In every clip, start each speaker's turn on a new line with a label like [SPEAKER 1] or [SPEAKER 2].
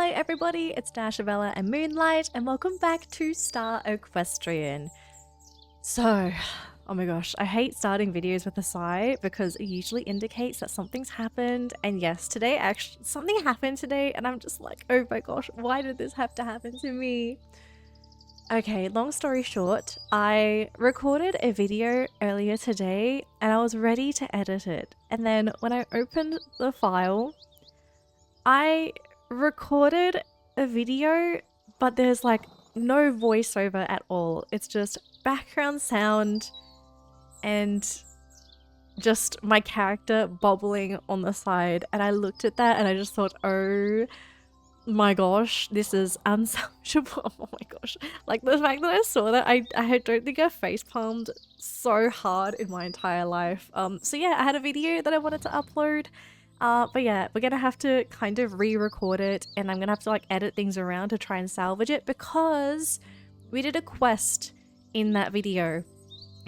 [SPEAKER 1] Hello everybody, it's Dashabella and Moonlight, and welcome back to Star Equestrian. So, oh my gosh, I hate starting videos with a sigh because it usually indicates that something's happened. And yes, today actually something happened today and I'm just like, oh my gosh, why did this have to happen to me? Okay, long story short, I recorded a video earlier today and I was ready to edit it. And then when I opened the file, I recorded a video, but there's like no voiceover at all. It's just background sound and just my character bobbling on the side. And I looked at that and I just thought, oh my gosh, this is unsalvageable. Oh my gosh. Like the fact that I saw that, I don't think I facepalmed so hard in my entire life. So yeah, I had a video that I wanted to upload. But yeah, we're gonna have to kind of re-record it and I'm gonna have to like edit things around to try and salvage it because we did a quest in that video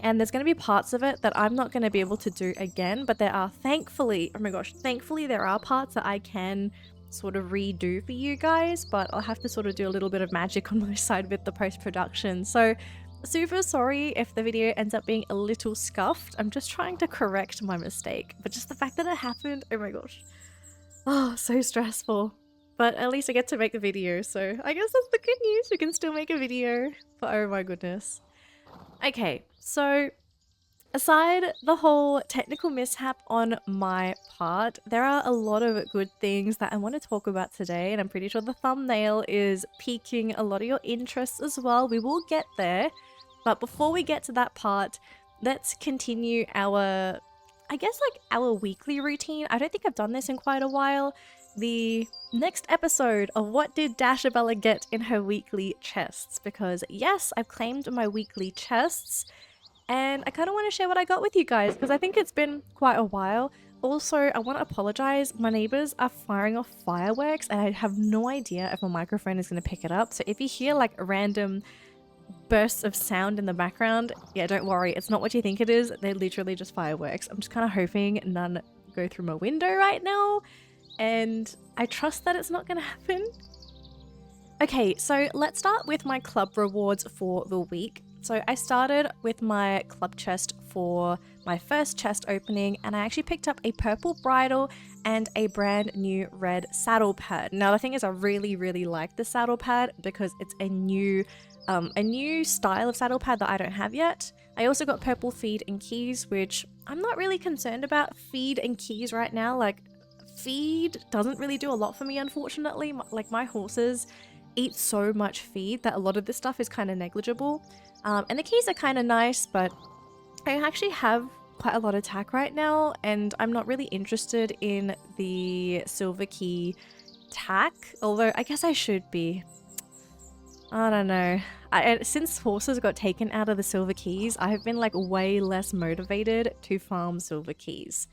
[SPEAKER 1] and there's gonna be parts of it that I'm not gonna be able to do again, but there are thankfully, oh my gosh, thankfully there are parts that I can sort of redo for you guys, but I'll have to sort of do a little bit of magic on my side with the post-production. So super sorry if the video ends up being a little scuffed. I'm just trying to correct my mistake, but just the fact that it happened, oh my gosh. Oh, so stressful. But at least I get to make a video, so I guess that's the good news. We can still make a video, but oh my goodness. Okay, so aside the whole technical mishap on my part, there are a lot of good things that I want to talk about today, and I'm pretty sure the thumbnail is piquing a lot of your interest as well. We will get there. But before we get to that part, let's continue our, I guess like our weekly routine. I don't think I've done this in quite a while. The next episode of what did Dashabella get in her weekly chests? Because yes, I've claimed my weekly chests and I kind of want to share what I got with you guys because I think it's been quite a while. Also, I want to apologize. My neighbors are firing off fireworks and I have no idea if my microphone is going to pick it up. So if you hear like random bursts of sound in the background, yeah, don't worry, it's not what you think it is. They're literally just fireworks. I'm just kind of hoping none go through my window right now, and I trust that it's not going to happen. Okay, so let's start with my club rewards for the week. So I started with my club chest for my first chest opening, and I actually picked up a purple bridle and a brand new red saddle pad. Now the thing is, I really like the saddle pad because it's a new style of saddle pad that I don't have yet. I also got purple feed and keys, which I'm not really concerned about feed and keys right now. Like, feed doesn't really do a lot for me, unfortunately. Like, my horses eat so much feed that a lot of this stuff is kind of negligible. And the keys are kind of nice, but I actually have quite a lot of tack right now, and I'm not really interested in the silver key tack, although I guess I should be. I don't know. Since horses got taken out of the silver keys, I have been like way less motivated to farm silver keys.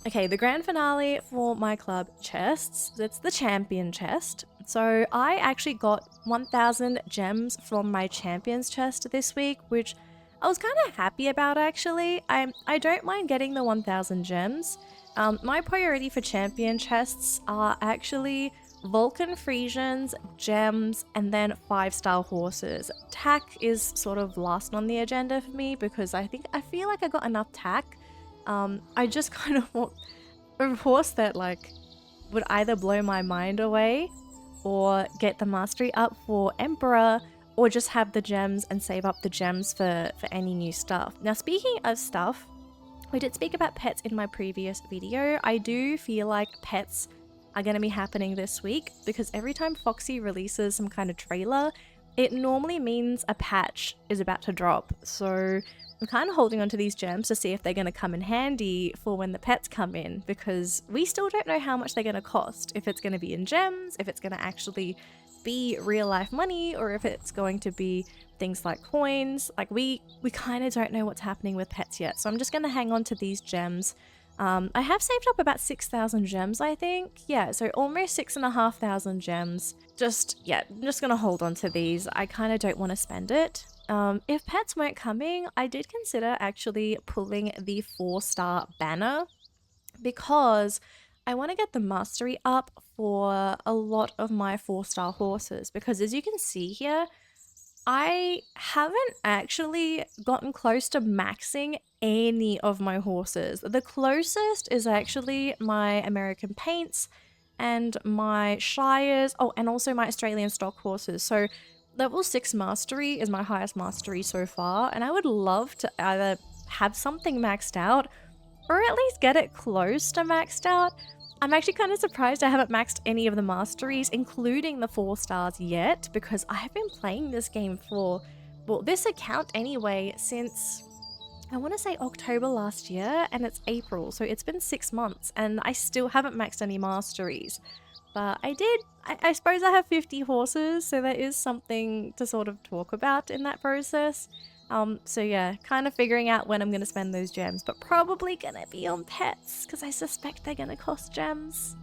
[SPEAKER 1] Okay, the grand finale for my club chests, that's the champion chest. So I actually got 1000 gems from my champions chest this week, which I was kind of happy about actually. I don't mind getting the 1000 gems. My priority for champion chests are actually Vulcan Frisians, gems, and then 5-star horses. Tack is sort of last on the agenda for me because I feel like I got enough tack. I just kind of want a horse that like would either blow my mind away or get the mastery up for Emperor, or just have the gems and save up the gems for any new stuff. Now speaking of stuff, we did speak about pets in my previous video. I do feel like pets are going to be happening this week because every time Foxy releases some kind of trailer, it normally means a patch is about to drop. So I'm kind of holding on to these gems to see if they're going to come in handy for when the pets come in, because we still don't know how much they're going to cost. If it's going to be in gems, if it's going to actually be real life money, or if it's going to be things like coins. Like we kind of don't know what's happening with pets yet. So I'm just going to hang on to these gems. I have saved up about 6,000 gems, I think. Yeah, so almost 6,500 gems. I'm just gonna hold on to these. I kind of don't want to spend it. If pets weren't coming, I did consider actually pulling the 4-star banner because I want to get the mastery up for a lot of my 4-star horses because as you can see here, I haven't actually gotten close to maxing any of my horses. The closest is actually my American Paints and my Shires, oh, and also my Australian stock horses. So level 6 mastery is my highest mastery so far, and I would love to either have something maxed out or at least get it close to maxed out. I'm actually kind of surprised I haven't maxed any of the masteries, including the 4 stars yet, because I have been playing this game for, well, this account anyway, since I want to say October last year, and it's April, so it's been 6 months, and I still haven't maxed any masteries. But I suppose I have 50 horses, so there is something to sort of talk about in that process. So yeah, kind of figuring out when I'm going to spend those gems, but probably going to be on pets because I suspect they're going to cost gems.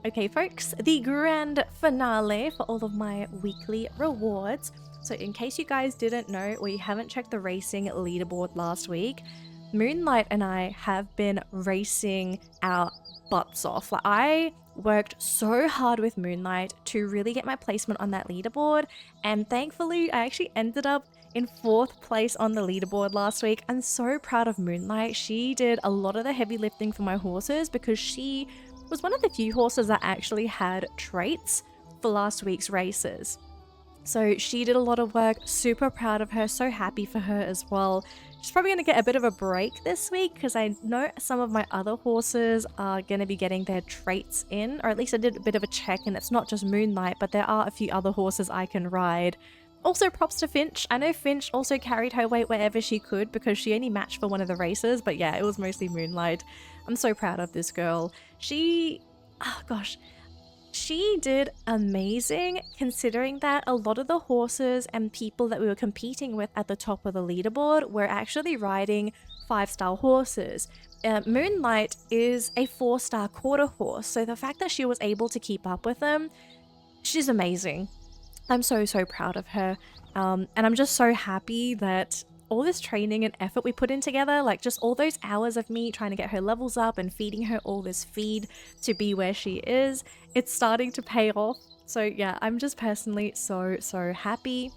[SPEAKER 1] Okay folks, the grand finale for all of my weekly rewards. So in case you guys didn't know or you haven't checked the racing leaderboard last week, Moonlight and I have been racing our butts off. Like, I worked so hard with Moonlight to really get my placement on that leaderboard, and thankfully I actually ended up in 4th place on the leaderboard last week. I'm so proud of Moonlight. She did a lot of the heavy lifting for my horses because she was one of the few horses that actually had traits for last week's races. So she did a lot of work, super proud of her, so happy for her as well. She's probably going to get a bit of a break this week because I know some of my other horses are going to be getting their traits in, or at least I did a bit of a check, and it's not just Moonlight, but there are a few other horses I can ride. Also props to Finch. I know Finch also carried her weight wherever she could because she only matched for one of the races, but yeah, it was mostly Moonlight. I'm so proud of this girl. She did amazing considering that a lot of the horses and people that we were competing with at the top of the leaderboard were actually riding 5-star horses. Moonlight is a 4-star quarter horse, so the fact that she was able to keep up with them, she's amazing. I'm so proud of her, and I'm just so happy that all this training and effort we put in together, like just all those hours of me trying to get her levels up and feeding her all this feed to be where she is, it's starting to pay off. So yeah, I'm just personally so happy.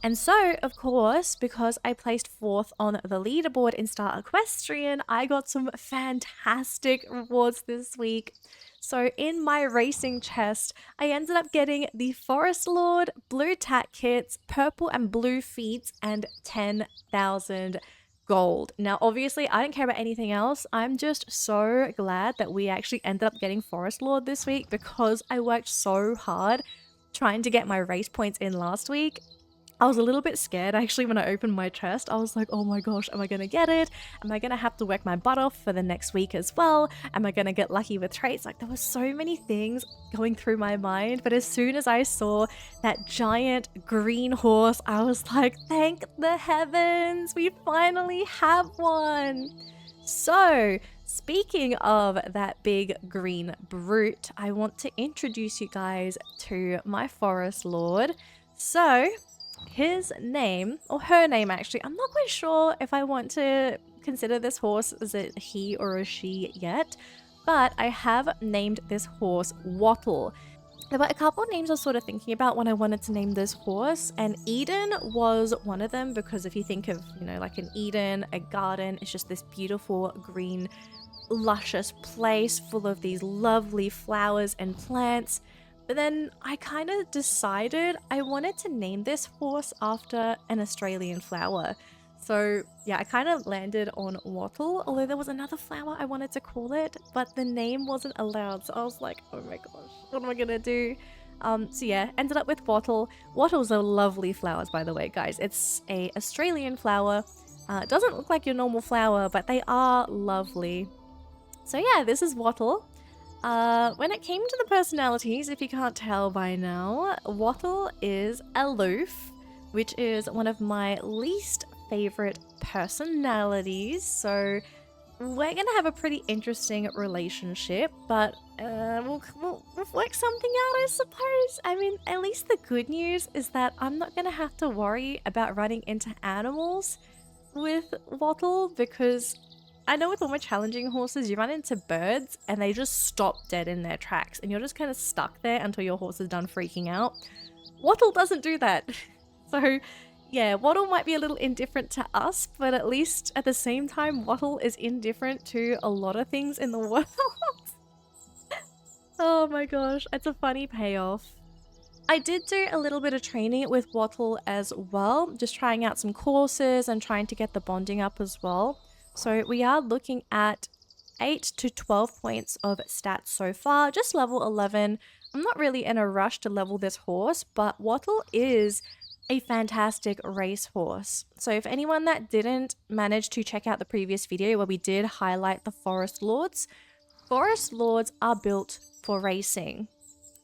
[SPEAKER 1] And so, of course, because I placed 4th on the leaderboard in Star Equestrian, I got some fantastic rewards this week. So in my racing chest, I ended up getting the Forest Lord, blue tack kits, purple and blue feet, and 10,000 gold. Now, obviously, I don't care about anything else. I'm just so glad that we actually ended up getting Forest Lord this week because I worked so hard trying to get my race points in last week. I was a little bit scared actually when I opened my chest. I was like, oh my gosh, am I gonna get it? Am I gonna have to work my butt off for the next week as well? Am I gonna get lucky with traits? Like, there were so many things going through my mind, but as soon as I saw that giant green horse, I was like, thank the heavens, we finally have one. So, speaking of that big green brute, I want to introduce you guys to my Forest Lord. So, his name, or her name actually, I'm not quite sure if I want to consider this horse as a he or a she yet, but I have named this horse Wattle. There were a couple of names I was sort of thinking about when I wanted to name this horse, and Eden was one of them because if you think of, you know, like an Eden, a garden, it's just this beautiful green, luscious place full of these lovely flowers and plants. But then I kind of decided I wanted to name this horse after an Australian flower. So yeah, I kind of landed on Wattle, although there was another flower I wanted to call it, but the name wasn't allowed. So I was like, oh my gosh, what am I gonna do? So yeah, ended up with Wattle. Wattles are lovely flowers, by the way, guys. It's a Australian flower. It doesn't look like your normal flower, but they are lovely. So yeah, this is Wattle. When it came to the personalities, if you can't tell by now, Wattle is aloof, which is one of my least favorite personalities. So we're gonna have a pretty interesting relationship, but we'll work something out, I suppose. I mean, at least the good news is that I'm not gonna have to worry about running into animals with Wattle because I know with all my challenging horses, you run into birds and they just stop dead in their tracks and you're just kind of stuck there until your horse is done freaking out. Wattle doesn't do that. So yeah, Wattle might be a little indifferent to us, but at least at the same time, Wattle is indifferent to a lot of things in the world. Oh my gosh, it's a funny payoff. I did do a little bit of training with Wattle as well, just trying out some courses and trying to get the bonding up as well. So we are looking at 8 to 12 points of stats so far, just level 11. I'm not really in a rush to level this horse, but Wattle is a fantastic racehorse. So if anyone that didn't manage to check out the previous video where we did highlight the Forest Lords are built for racing,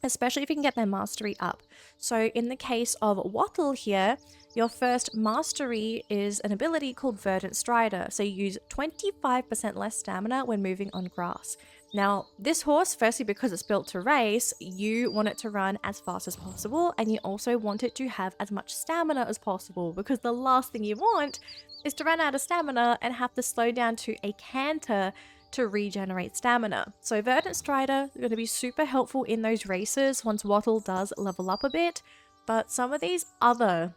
[SPEAKER 1] especially if you can get their mastery up. So in the case of Wattle here, your first mastery is an ability called Verdant Strider. So you use 25% less stamina when moving on grass. Now, this horse, firstly, because it's built to race, you want it to run as fast as possible, and you also want it to have as much stamina as possible, because the last thing you want is to run out of stamina and have to slow down to a canter to regenerate stamina. So Verdant Strider is going to be super helpful in those races once Wattle does level up a bit, but some of these other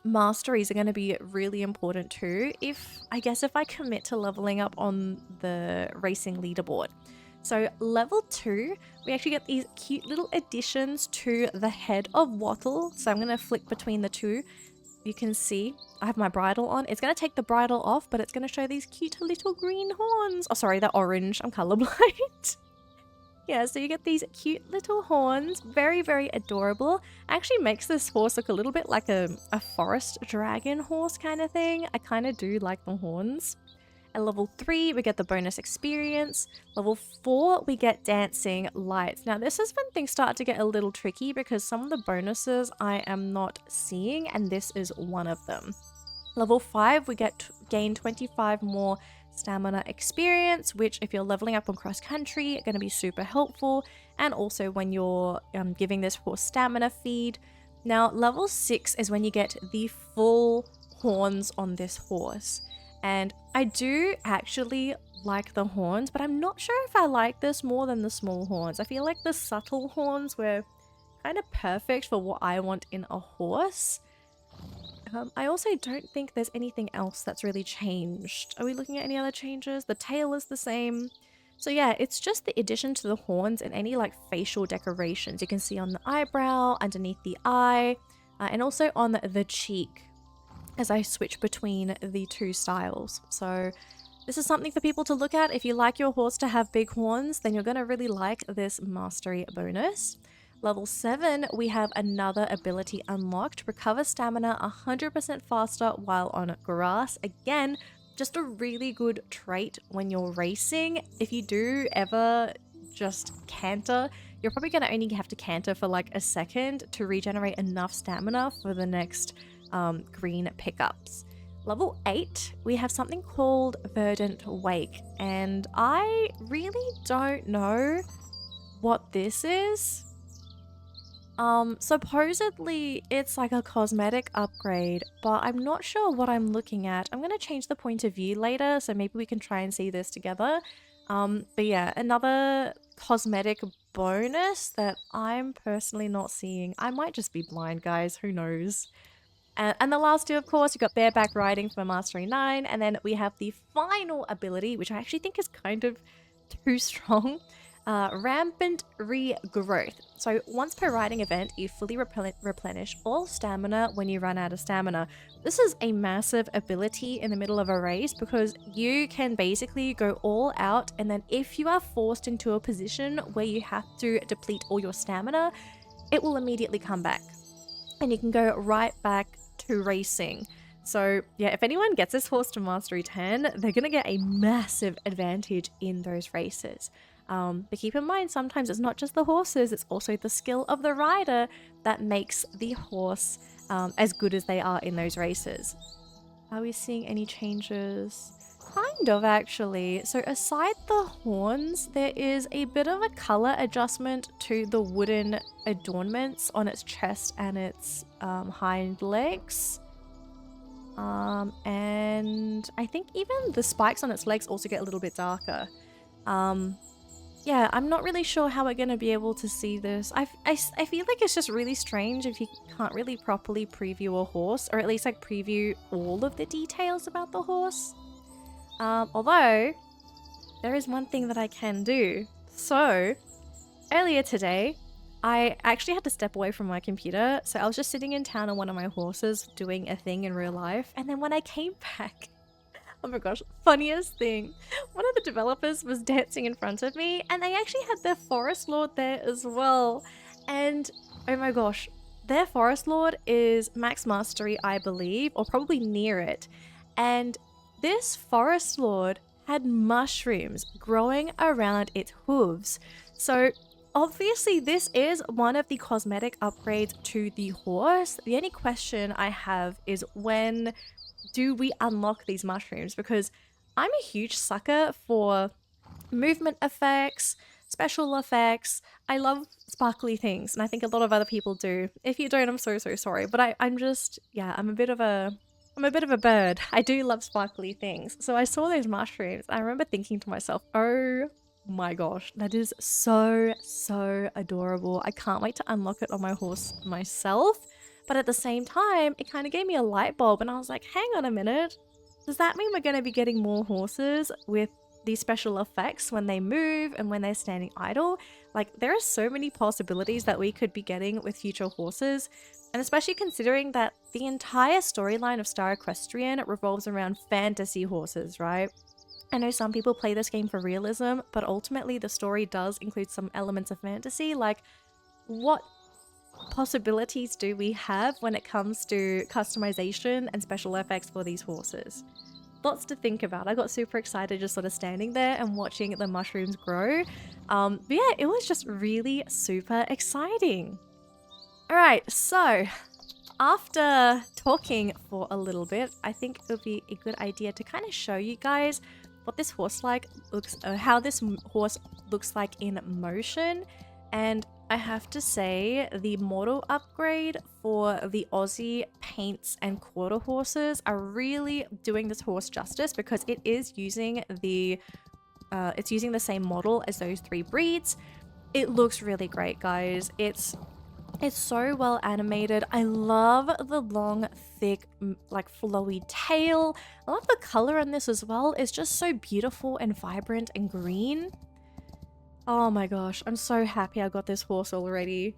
[SPEAKER 1] masteries are going to be really important too, if I commit to leveling up on the racing leaderboard. So level 2, we actually get these cute little additions to the head of Wattle. So I'm going to flick between the two. You can see I have my bridle on. It's going to take the bridle off, but it's going to show these cute little green horns. Oh, sorry, they're orange. I'm colorblind. Yeah, so you get these cute little horns. Very, very adorable. Actually makes this horse look a little bit like a forest dragon horse kind of thing. I kind of do like the horns. At level 3, we get the bonus experience. Level 4, we get dancing lights. Now, this is when things start to get a little tricky because some of the bonuses I am not seeing, and this is one of them. Level 5, we gain 25 more stamina experience, which if you're leveling up on cross country, are going to be super helpful. And also when you're giving this horse stamina feed. Now, level 6 is when you get the full horns on this horse. And I do actually like the horns, but I'm not sure if I like this more than the small horns. I feel like the subtle horns were kind of perfect for what I want in a horse. I also don't think there's anything else that's really changed. Are we looking at any other changes? The tail is the same. So yeah, it's just the addition to the horns and any like facial decorations you can see on the eyebrow, underneath the eye, and also on the cheek as I switch between the two styles. So this is something for people to look at. If you like your horse to have big horns, then you're going to really like this mastery bonus. Level 7, we have another ability unlocked. Recover stamina 100% faster while on grass. Again, just a really good trait when you're racing. If you do ever just canter, you're probably going to only have to canter for like a second to regenerate enough stamina for the next green pickups. Level 8, we have something called Verdant Wake, and I really don't know what this is. Supposedly it's like a cosmetic upgrade, but I'm not sure what I'm looking at. I'm going to change the point of view later, so maybe we can try and see this together. But yeah, another cosmetic bonus that I'm personally not seeing. I might just be blind, guys, who knows. And the last two, of course, you've got bareback riding for Mastery 9, and then we have the final ability, which I actually think is kind of too strong. Rampant regrowth. So once per riding event, you fully replenish all stamina when you run out of stamina. This is a massive ability in the middle of a race because you can basically go all out, and then if you are forced into a position where you have to deplete all your stamina, it will immediately come back and you can go right back to racing. So yeah, if anyone gets this horse to Mastery 10, they're gonna get a massive advantage in those races. But keep in mind, sometimes it's not just the horses, it's also the skill of the rider that makes the horse as good as they are in those races. Are we seeing any changes? Kind of, actually. So aside the horns, there is a bit of a color adjustment to the wooden adornments on its chest and its hind legs. And I think even the spikes on its legs also get a little bit darker. Yeah, I'm not really sure how we're going to be able to see this. I feel like it's just really strange if you can't really properly preview a horse, or at least like preview all of the details about the horse. Although, there is one thing that I can do. So, earlier today, I actually had to step away from my computer, so I was just sitting in town on one of my horses doing a thing in real life, and then when I came back, oh my gosh, funniest thing, one of the developers was dancing in front of me, and they actually had their Forest Lord there as well, and oh my gosh, their Forest Lord is max mastery, I believe, or probably near it, and this Forest Lord had mushrooms growing around its hooves, so obviously, this is one of the cosmetic upgrades to the horse. The only question I have is when do we unlock these mushrooms? Because I'm a huge sucker for movement effects, special effects. I love sparkly things, and I think a lot of other people do. If you don't, I'm so sorry. But I'm just, yeah, I'm a bit of a bird. I do love sparkly things. So I saw those mushrooms. I remember thinking to myself, oh my gosh, that is so adorable. I can't wait to unlock it on my horse myself. But at the same time, it kind of gave me a light bulb, and I was like, hang on a minute. Does that mean we're going to be getting more horses with these special effects when they move and when they're standing idle? Like, there are so many possibilities that we could be getting with future horses, and especially considering that the entire storyline of Star Equestrian revolves around fantasy horses, right? I know some people play this game for realism, but ultimately the story does include some elements of fantasy. Like, what possibilities do we have when it comes to customization and special effects for these horses? Lots to think about. I got super excited just sort of standing there and watching the mushrooms grow. But yeah, it was just really super exciting. Alright, so after talking for a little bit, I think it would be a good idea to kind of show you guys what this horse how this horse looks like in motion. And I have to say, the model upgrade for the Aussie paints and quarter horses are really doing this horse justice, because it is using the same model as those three breeds. It looks really great, guys. It's so well animated. I love the long, thick, like flowy tail. I love the color in this as well. It's just so beautiful and vibrant and green. Oh my gosh, I'm so happy I got this horse already.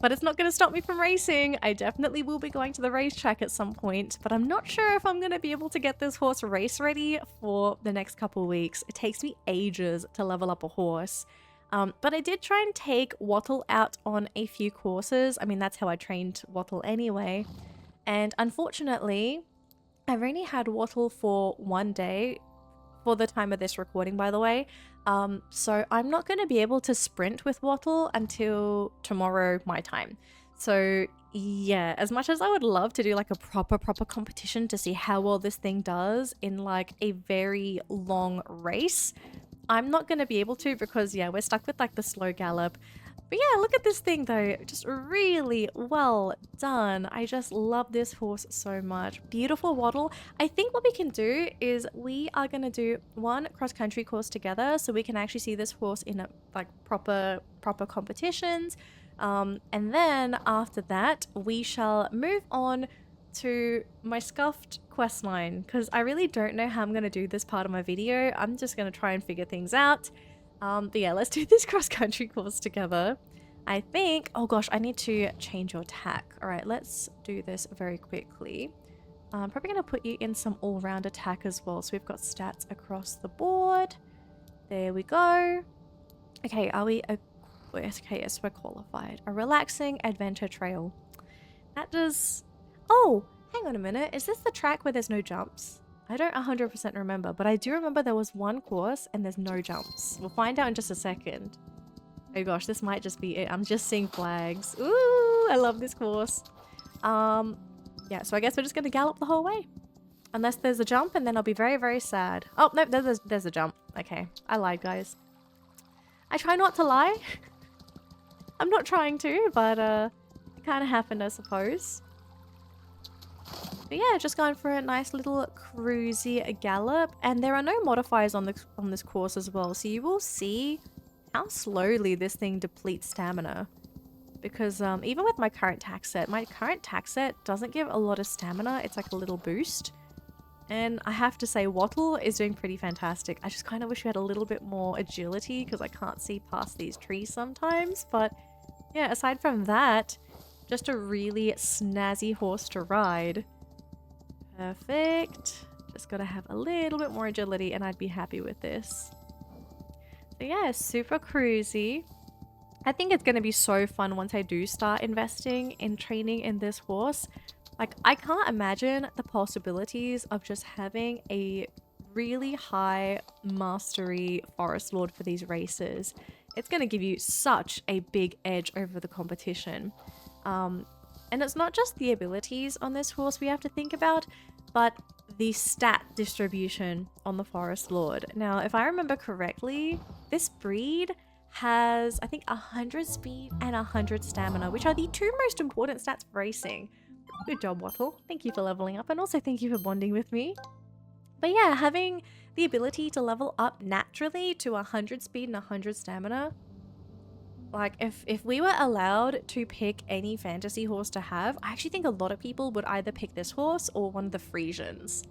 [SPEAKER 1] But it's not going to stop me from racing. I definitely will be going to the racetrack at some point, but I'm not sure if I'm going to be able to get this horse race ready for the next couple weeks. It takes me ages to level up a horse. But I did try and take Wattle out on a few courses. I mean, that's how I trained Wattle anyway. And unfortunately, I've only had Wattle for one day for the time of this recording, by the way. So I'm not going to be able to sprint with Wattle until tomorrow my time. So yeah, as much as I would love to do like a proper competition to see how well this thing does in like a very long race, I'm not going to be able to, because yeah, we're stuck with like the slow gallop. But yeah, look at this thing though, just really well done. I just love this horse so much. Beautiful Wattle. I think what we can do is we are going to do one cross-country course together, so we can actually see this horse in a, like proper competitions. And then after that, we shall move on to my scuffed questline, because I really don't know how I'm going to do this part of my video. I'm just going to try and figure things out. But yeah, let's do this cross-country course together. I think, oh gosh, I need to change your tack. All right, let's do this very quickly. I'm probably going to put you in some all-round attack as well. So we've got stats across the board. There we go. Okay, are we, okay, yes, we're qualified. A relaxing adventure trail. That does, oh, hang on a minute. Is this the track where there's no jumps? I don't 100% remember, but I do remember there was one course and there's no jumps. We'll find out in just a second. Oh gosh, this might just be it. I'm just seeing flags. Ooh, I love this course. Yeah, so I guess we're just going to gallop the whole way. Unless there's a jump, and then I'll be very sad. Oh, no, there's a jump. Okay, I lied, guys. I try not to lie. I'm not trying to, but it kind of happened, I suppose. But yeah, just going for a nice little cruisy gallop. And there are no modifiers on this course as well. So you will see how slowly this thing depletes stamina. Because even with my current tack set doesn't give a lot of stamina. It's like a little boost. And I have to say, Wattle is doing pretty fantastic. I just kind of wish we had a little bit more agility because I can't see past these trees sometimes. But yeah, aside from that, just a really snazzy horse to ride. Perfect. Just gotta have a little bit more agility and I'd be happy with this. So yeah, super cruisy. I think it's gonna be so fun once I do start investing in training in this horse. Like, I can't imagine the possibilities of just having a really high mastery Forest Lord for these races. It's gonna give you such a big edge over the competition. And it's not just the abilities on this horse we have to think about, but the stat distribution on the Forest Lord. Now, if I remember correctly, this breed has, I think, 100 speed and 100 stamina, which are the two most important stats for racing. Good job, Wattle. Thank you for leveling up, and also thank you for bonding with me. But yeah, having the ability to level up naturally to 100 speed and 100 stamina, like, if we were allowed to pick any fantasy horse to have, I actually think a lot of people would either pick this horse or one of the Frisians.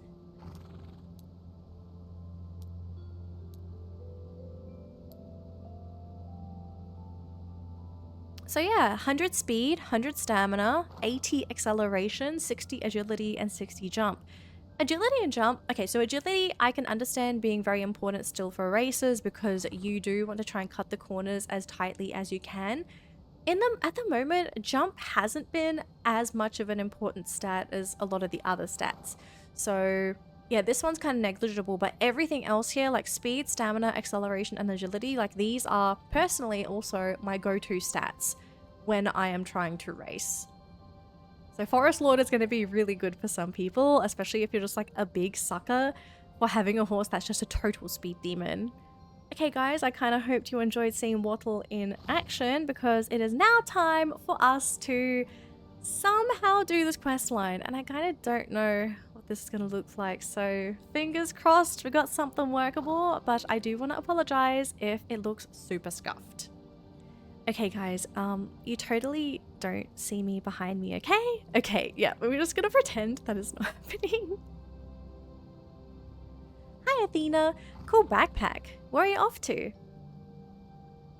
[SPEAKER 1] So yeah, 100 speed, 100 stamina, 80 acceleration, 60 agility, and 60 jump. Agility and jump, okay, so agility I can understand being very important still for races because you do want to try and cut the corners as tightly as you can. At the moment, jump hasn't been as much of an important stat as a lot of the other stats. So yeah, this one's kind of negligible, but everything else here, like speed, stamina, acceleration, and agility, like these are personally also my go-to stats when I am trying to race. So Forest Lord is going to be really good for some people, especially if you're just like a big sucker for having a horse that's just a total speed demon. Okay guys, I kind of hoped you enjoyed seeing Wattle in action because it is now time for us to somehow do this quest line, and I kind of don't know what this is going to look like, so fingers crossed we got something workable, but I do want to apologize if it looks super scuffed. Okay guys, you totally don't see me behind me, okay? Okay, yeah, we're just gonna pretend that is not happening. Hi Athena, cool backpack. Where are you off to?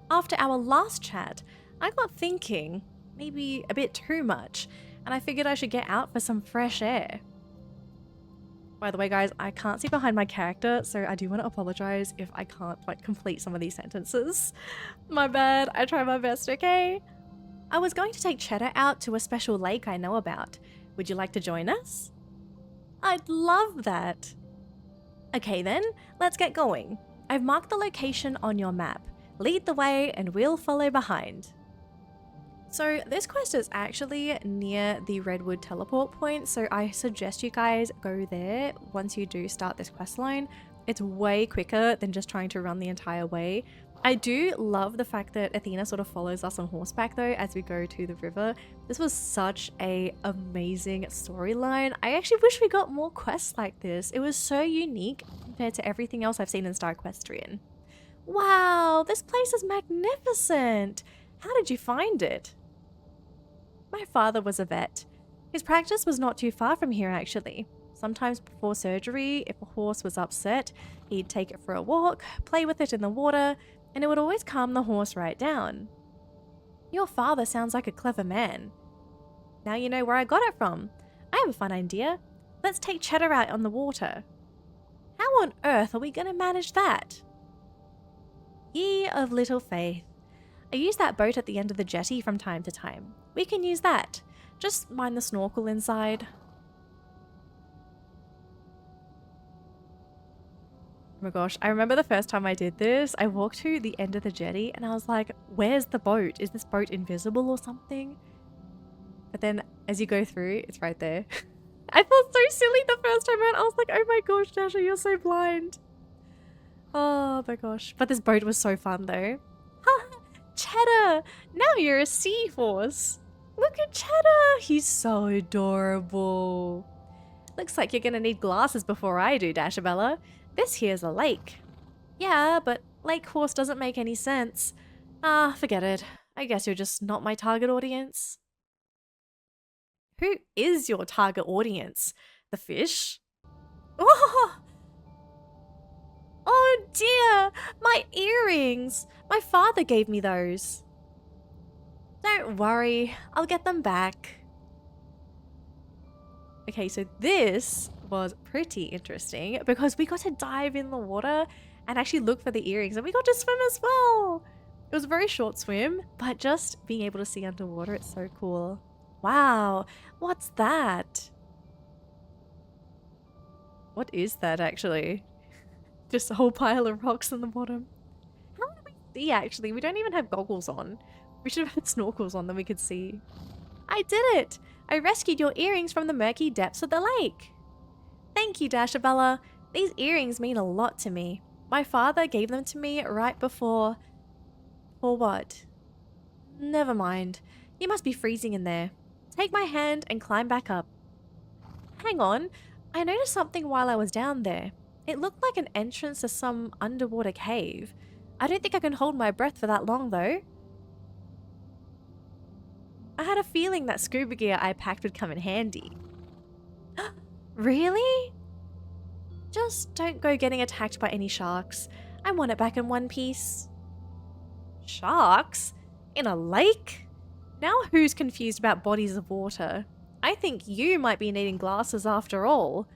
[SPEAKER 1] After our last chat, I got thinking, maybe a bit too much, and I figured I should get out for some fresh air. By the way guys, I can't see behind my character, so I do want to apologize if I can't like complete some of these sentences. My bad, I try my best, okay? I was going to take Cheddar out to a special lake I know about. Would you like to join us? I'd love that. Okay then, let's get going. I've marked the location on your map. Lead the way and we'll follow behind. So this quest is actually near the Redwood teleport point, so I suggest you guys go there once you do start this quest line. It's way quicker than just trying to run the entire way. I do love the fact that Athena sort of follows us on horseback though as we go to the river. This was such an amazing storyline. I actually wish we got more quests like this. It was so unique compared to everything else I've seen in Star Equestrian. Wow, this place is magnificent. How did you find it? My father was a vet. His practice was not too far from here actually. Sometimes before surgery, if a horse was upset, he'd take it for a walk, play with it in the water, and it would always calm the horse right down. Your father sounds like a clever man. Now you know where I got it from. I have a fun idea. Let's take Cheddar out on the water. How on earth are we going to manage that? Ye of little faith. I use that boat at the end of the jetty from time to time. We can use that. Just mind the snorkel inside. Oh my gosh, I remember the first time I did this, I walked to the end of the jetty and I was like, where's the boat? Is this boat invisible or something? But then as you go through, it's right there. I felt so silly the first time out. I was like, oh my gosh, Dasha, you're so blind. Oh my gosh. But this boat was so fun though. Cheddar! Now you're a seahorse. Look at Cheddar! He's so adorable. Looks like you're gonna need glasses before I do, Dashabella. This here's a lake. Yeah, but lake horse doesn't make any sense. Ah, forget it. I guess you're just not my target audience. Who is your target audience? The fish? Oh! Oh dear! My earrings! My father gave me those. Don't worry, I'll get them back. Okay, so this was pretty interesting because we got to dive in the water and actually look for the earrings, and we got to swim as well. It was a very short swim, but just being able to see underwater, it's so cool. Wow, what's that? What is that actually? Just a whole pile of rocks in the bottom. How do we see actually? We don't even have goggles on. We should have had snorkels on, then we could see. I did it! I rescued your earrings from the murky depths of the lake. Thank you, Dashabella. These earrings mean a lot to me. My father gave them to me right before... For what? Never mind. You must be freezing in there. Take my hand and climb back up. Hang on. I noticed something while I was down there. It looked like an entrance to some underwater cave. I don't think I can hold my breath for that long though. I had a feeling that scuba gear I packed would come in handy. Really? Just don't go getting attacked by any sharks. I want it back in one piece. Sharks? In a lake? Now who's confused about bodies of water? I think you might be needing glasses after all.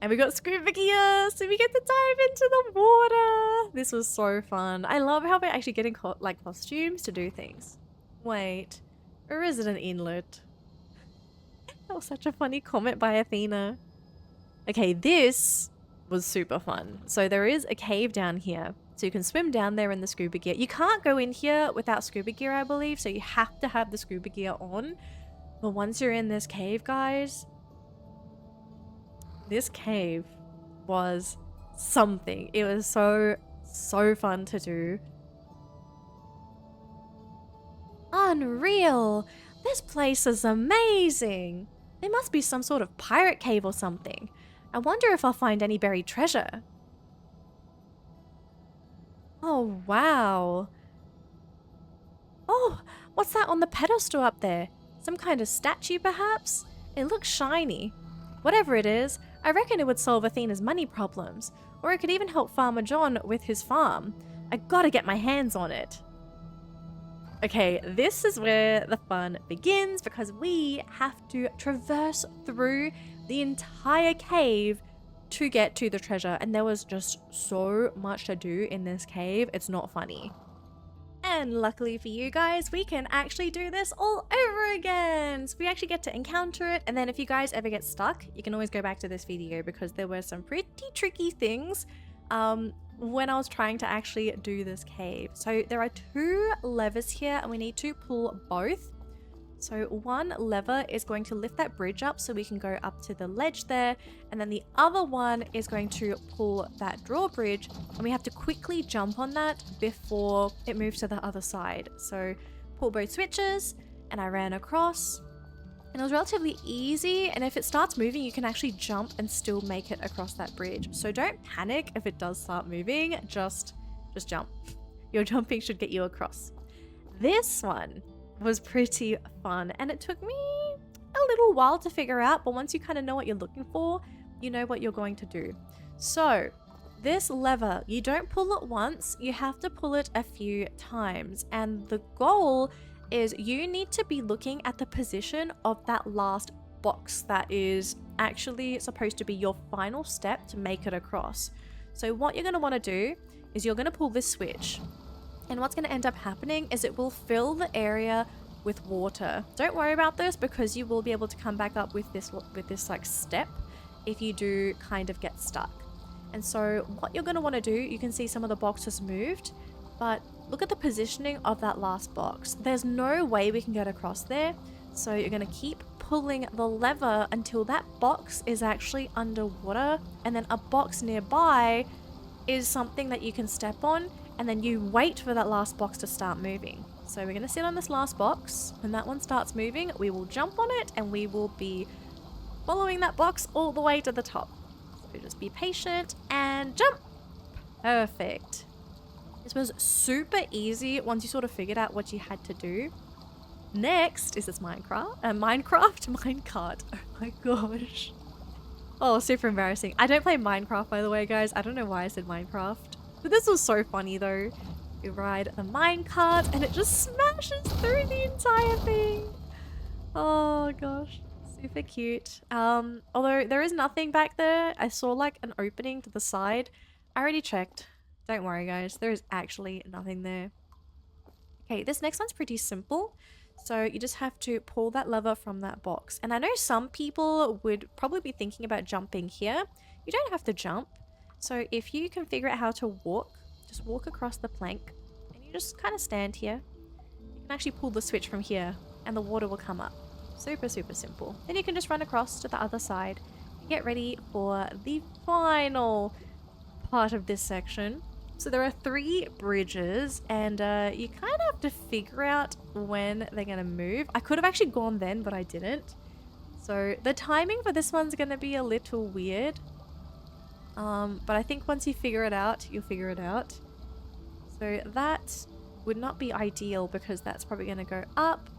[SPEAKER 1] And we got scuba gear, so we get to dive into the water. This was so fun. I love how we're actually getting costumes to do things. Wait, or is it an inlet? That was such a funny comment by Athena. Okay, this was super fun. So there is a cave down here. So you can swim down there in the scuba gear. You can't go in here without scuba gear, I believe. So you have to have the scuba gear on. But once you're in this cave, guys, this cave was something. It was so fun to do. Unreal! This place is amazing! There must be some sort of pirate cave or something. I wonder if I'll find any buried treasure. Oh, wow. Oh, what's that on the pedestal up there? Some kind of statue, perhaps? It looks shiny. Whatever it is, I reckon it would solve Athena's money problems, or it could even help Farmer John with his farm. I gotta get my hands on it. Okay, this is where the fun begins because we have to traverse through the entire cave to get to the treasure, and there was just so much to do in this cave, it's not funny. And luckily for you guys, we can actually do this all over again. So we actually get to encounter it, and then if you guys ever get stuck, you can always go back to this video because there were some pretty tricky things when I was trying to actually do this cave. So there are 2 levers here and we need to pull both. So one lever is going to lift that bridge up so we can go up to the ledge there, and then the other one is going to pull that drawbridge, and we have to quickly jump on that before it moves to the other side. So pull both switches, and I ran across, and it was relatively easy, and if it starts moving you can actually jump and still make it across that bridge. So don't panic if it does start moving, just jump. Your jumping should get you across. This one was pretty fun, and it took me a little while to figure out, but once you kind of know what you're looking for, you know what you're going to do. So this lever, you don't pull it once, you have to pull it a few times, and the goal is you need to be looking at the position of that last box that is actually supposed to be your final step to make it across. So what you're going to want to do is you're going to pull this switch, and what's going to end up happening is it will fill the area with water. Don't worry about this because you will be able to come back up with this like step if you do kind of get stuck. And so what you're going to want to do, you can see some of the boxes moved, but look at the positioning of that last box. There's no way we can get across there. So you're going to keep pulling the lever until that box is actually underwater, and then a box nearby is something that you can step on, and then you wait for that last box to start moving. So we're going to sit on this last box. When that one starts moving, we will jump on it and we will be following that box all the way to the top. So just be patient and jump. Perfect. This was super easy once you sort of figured out what you had to do. Next is this minecart. Oh my gosh. Oh, super embarrassing. I don't play Minecraft, by the way, guys. I don't know why I said Minecraft. But this was so funny, though. You ride the minecart, and it just smashes through the entire thing. Oh, gosh. Super cute. Although there is nothing back there. I saw, like, an opening to the side. I already checked. Don't worry, guys. There is actually nothing there. Okay, this next one's pretty simple. So you just have to pull that lever from that box. And I know some people would probably be thinking about jumping here. You don't have to jump. So if you can figure out how to walk, just walk across the plank and you just kind of stand here. You can actually pull the switch from here and the water will come up. Super, super simple. Then you can just run across to the other side and get ready for the final part of this section. So there are 3 bridges and you kind of have to figure out when they're going to move. I could have actually gone then, but I didn't. So the timing for this one's going to be a little weird. But I think once you figure it out, you'll figure it out. So that would not be ideal because that's probably going to go up.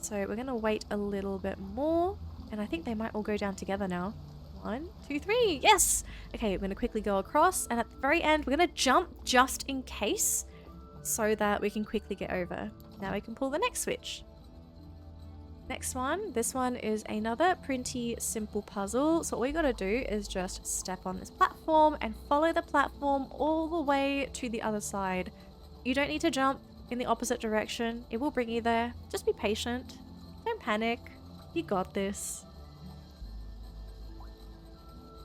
[SPEAKER 1] So we're going to wait a little bit more. And I think they might all go down together now. 1, 2, 3. Yes! Okay, we're going to quickly go across. And at the very end, we're going to jump just in case so that we can quickly get over. Now we can pull the next switch. Next one. This one is another pretty simple puzzle. So all you got to do is just step on this platform and follow the platform all the way to the other side. You don't need to jump in the opposite direction. It will bring you there. Just be patient. Don't panic. You got this.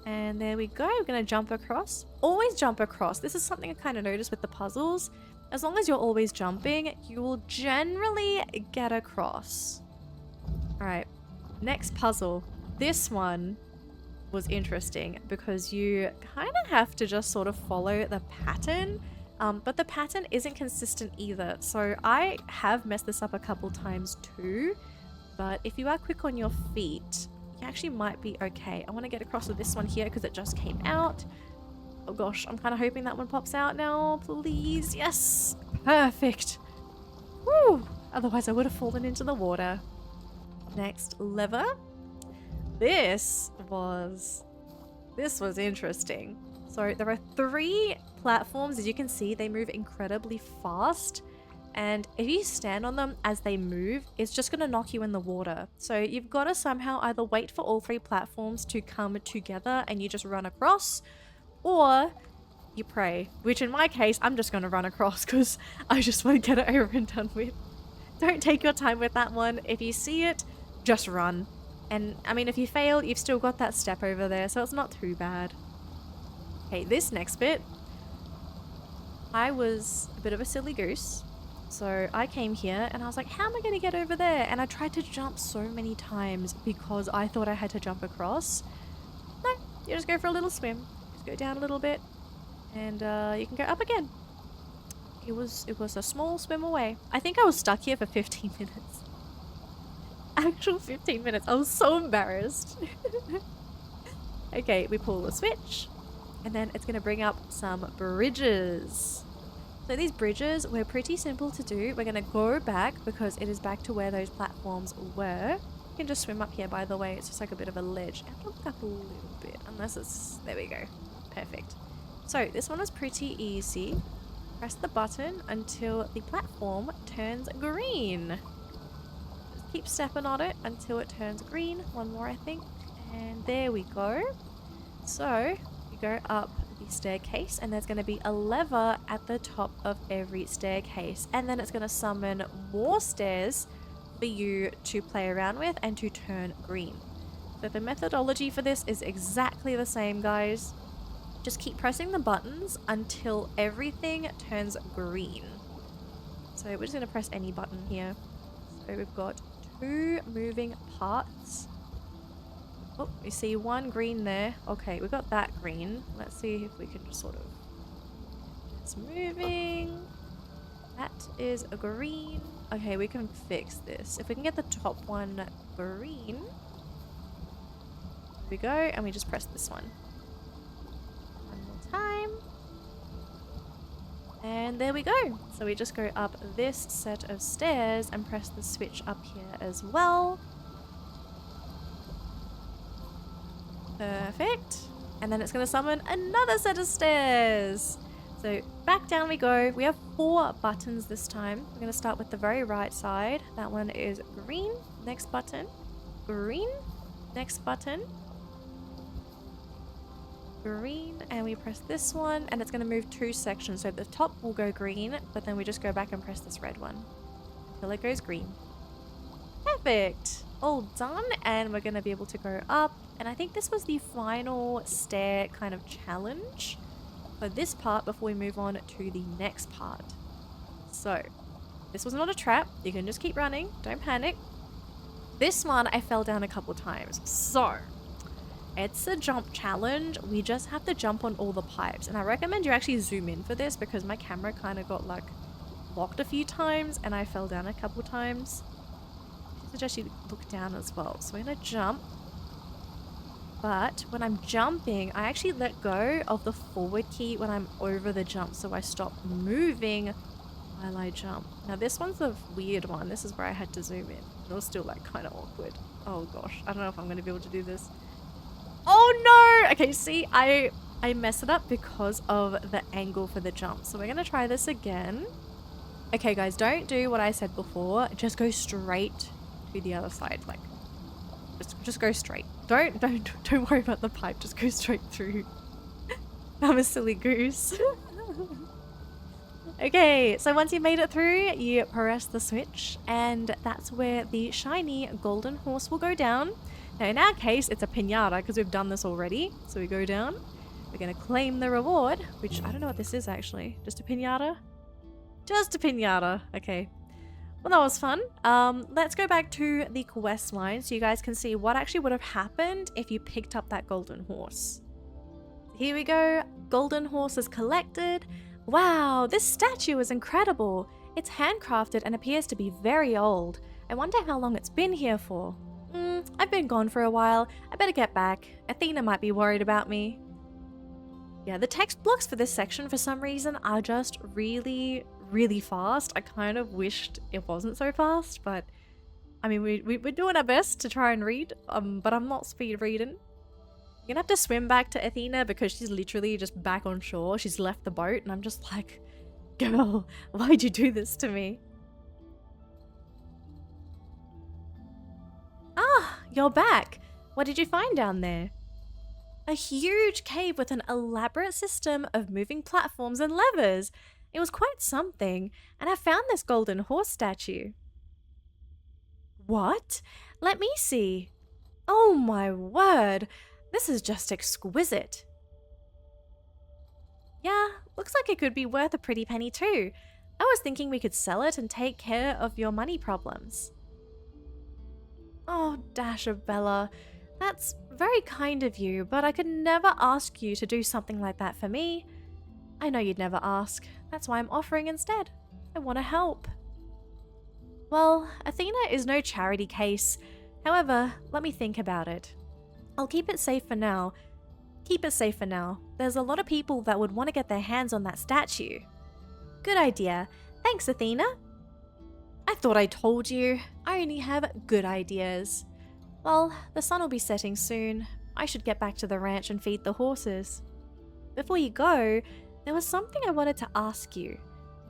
[SPEAKER 1] And there we go. We're going to jump across. Always jump across. This is something I kind of noticed with the puzzles. As long as you're always jumping, you will generally get across. Alright, next puzzle. This one was interesting because you kind of have to just sort of follow the pattern. But the pattern isn't consistent either. So I have messed this up a couple times too. But if you are quick on your feet, you actually might be okay. I want to get across with this one here because it just came out. Oh gosh, I'm kind of hoping that one pops out now. Please. Yes. Perfect. Woo. Otherwise I would have fallen into the water. Next lever. This was interesting. So there are 3 platforms. As you can see, they move incredibly fast. And if you stand on them as they move, it's just going to knock you in the water. So you've got to somehow either wait for all 3 platforms to come together and you just run across, or you pray. Which in my case, I'm just going to run across because I just want to get it over and done with. Don't take your time with that one. If you see it, just run. And I mean, if you fail, you've still got that step over there, so it's not too bad. Okay, this next bit, I was a bit of a silly goose. So I came here and I was like, how am I going to get over there? And I tried to jump so many times because I thought I had to jump across. No, you just go for a little swim. Just go down a little bit and you can go up again. It was a small swim away. I think I was stuck here for 15 minutes. Actual 15 minutes. I was so embarrassed. Okay, we pull the switch and then it's going to bring up some bridges. So these bridges were pretty simple to do. We're going to go back because it is back to where those platforms were. You can just swim up here, by the way. It's just like a bit of a ledge. I have to look up a little bit, unless it's... There we go. Perfect. So this one was pretty easy. Press the button until the platform turns green. Just keep stepping on it until it turns green. One more, I think. And there we go. So you go up the staircase and there's going to be a lever at the top of every staircase, and then it's going to summon more stairs for you to play around with and to turn green. So the methodology for this is exactly the same, guys. Just keep pressing the buttons until everything turns green. So we're just going to press any button here. So we've got 2 moving parts. Oh, you see one green there. Okay, we got that green. Let's see if we can just sort of... It's moving. That is a green. Okay, we can fix this. If we can get the top one green. we go, and we just press this one. One more time. And there we go. So we just go up this set of stairs and press the switch up here as well. Perfect. And then it's going to summon another set of stairs. So back down we go. We have 4 buttons this time. We're going to start with the very right side. That one is green. Next button. Green. Next button. Green. And we press this one. And it's going to move 2 sections. So the top will go green. But then we just go back and press this red one until it goes green. Perfect. All done. And we're going to be able to go up. And I think this was the final stair kind of challenge for this part before we move on to the next part. So, this was not a trap. You can just keep running. Don't panic. This one, I fell down a couple times. So, it's a jump challenge. We just have to jump on all the pipes. And I recommend you actually zoom in for this because my camera kind of got like locked a few times and I fell down a couple times. I suggest you look down as well. So, we're going to jump. But when I'm jumping, I actually let go of the forward key when I'm over the jump. So I stop moving while I jump. Now this one's a weird one. This is where I had to zoom in. It was still like kind of awkward. Oh gosh, I don't know if I'm going to be able to do this. Oh no! Okay, see, I mess it up because of the angle for the jump. So we're going to try this again. Okay guys, don't do what I said before. Just go straight to the other side. Like, just go straight. Don't worry about the pipe. Just go straight through. I'm a silly goose. Okay, so once you made it through, you press the switch, and that's where the shiny golden horse will go down. Now, in our case, it's a piñata because we've done this already. So we go down. We're going to claim the reward, which I don't know what this is actually. Just a piñata? Just a piñata. Okay. Well, that was fun. Let's go back to the quest line so you guys can see what actually would have happened if you picked up that golden horse. Here we go. Golden horse is collected. Wow, this statue is incredible. It's handcrafted and appears to be very old. I wonder how long it's been here for. I've been gone for a while. I better get back. Athena might be worried about me. Yeah, the text blocks for this section for some reason are just really fast. I kind of wished it wasn't so fast, but I mean, we're doing our best to try and read, but I'm not speed reading. You're gonna have to swim back to Athena because she's literally just back on shore. She's left the boat and I'm just like, girl, why'd you do this to me? Ah, you're back. What did you find down there? A huge cave with an elaborate system of moving platforms and levers. It was quite something, and I found this golden horse statue. What? Let me see. Oh my word, this is just exquisite. Yeah, looks like it could be worth a pretty penny too. I was thinking we could sell it and take care of your money problems. Oh, Dashabella, that's very kind of you, but I could never ask you to do something like that for me. I know you'd never ask. That's why I'm offering instead. I want to help. Well, Athena is no charity case. However, let me think about it. I'll keep it safe for now. Keep it safe for now. There's a lot of people that would want to get their hands on that statue. Good idea. Thanks, Athena. I thought I told you. I only have good ideas. Well, the sun will be setting soon. I should get back to the ranch and feed the horses. Before you go, there was something I wanted to ask you.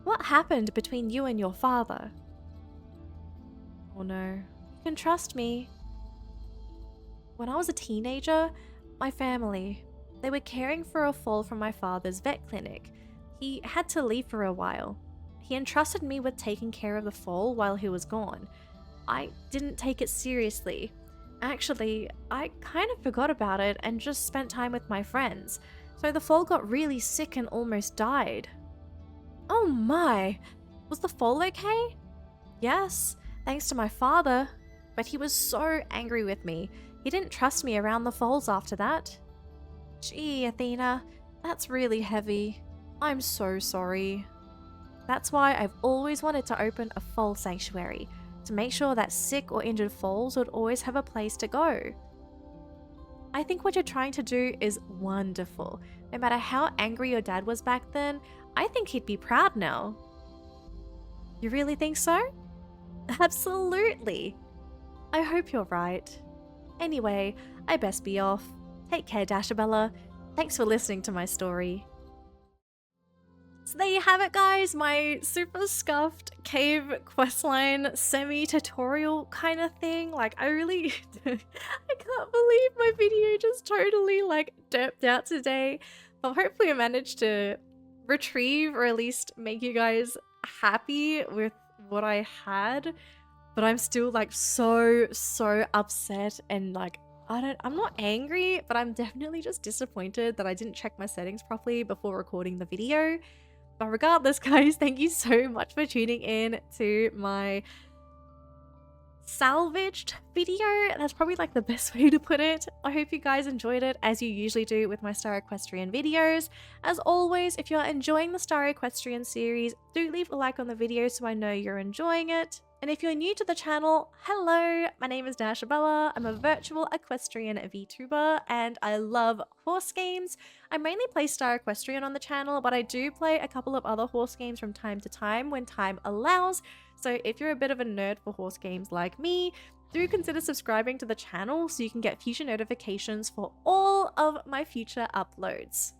[SPEAKER 1] What happened between you and your father? Oh no, you can trust me. When I was a teenager, my family, they were caring for a fall from my father's vet clinic. He had to leave for a while. He entrusted me with taking care of the fall while he was gone. I didn't take it seriously. Actually, I kind of forgot about it and just spent time with my friends. So the foal got really sick and almost died. Oh my! Was the foal okay? Yes, thanks to my father. But he was so angry with me. He didn't trust me around the foals after that. Gee, Athena, that's really heavy. I'm so sorry. That's why I've always wanted to open a foal sanctuary, to make sure that sick or injured foals would always have a place to go. I think what you're trying to do is wonderful. No matter how angry your dad was back then, I think he'd be proud now. You really think so? Absolutely. I hope you're right. Anyway, I best be off. Take care, Dashabella. Thanks for listening to my story. So there you have it, guys, my super scuffed cave questline semi-tutorial kind of thing. Like, I really, I can't believe my video just totally like derped out today. But hopefully I managed to retrieve or at least make you guys happy with what I had. But I'm still like so upset and like, I'm not angry, but I'm definitely just disappointed that I didn't check my settings properly before recording the video. But regardless, guys, thank you so much for tuning in to my salvaged video. That's probably like the best way to put it. I hope you guys enjoyed it as you usually do with my Star Equestrian videos. As always, if you're enjoying the Star Equestrian series, do leave a like on the video so I know you're enjoying it. And if you're new to the channel, hello, my name is Dashabella. I'm a virtual equestrian VTuber and I love horse games. I mainly play Star Equestrian on the channel, but I do play a couple of other horse games from time to time when time allows. So if you're a bit of a nerd for horse games like me, do consider subscribing to the channel so you can get future notifications for all of my future uploads.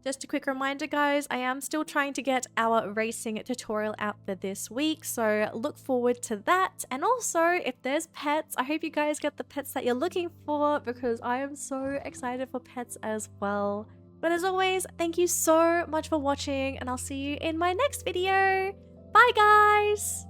[SPEAKER 1] Just a quick reminder, guys, I am still trying to get our racing tutorial out for this week, so look forward to that. And also, if there's pets, I hope you guys get the pets that you're looking for because I am so excited for pets as well. But as always, thank you so much for watching and I'll see you in my next video. Bye, guys!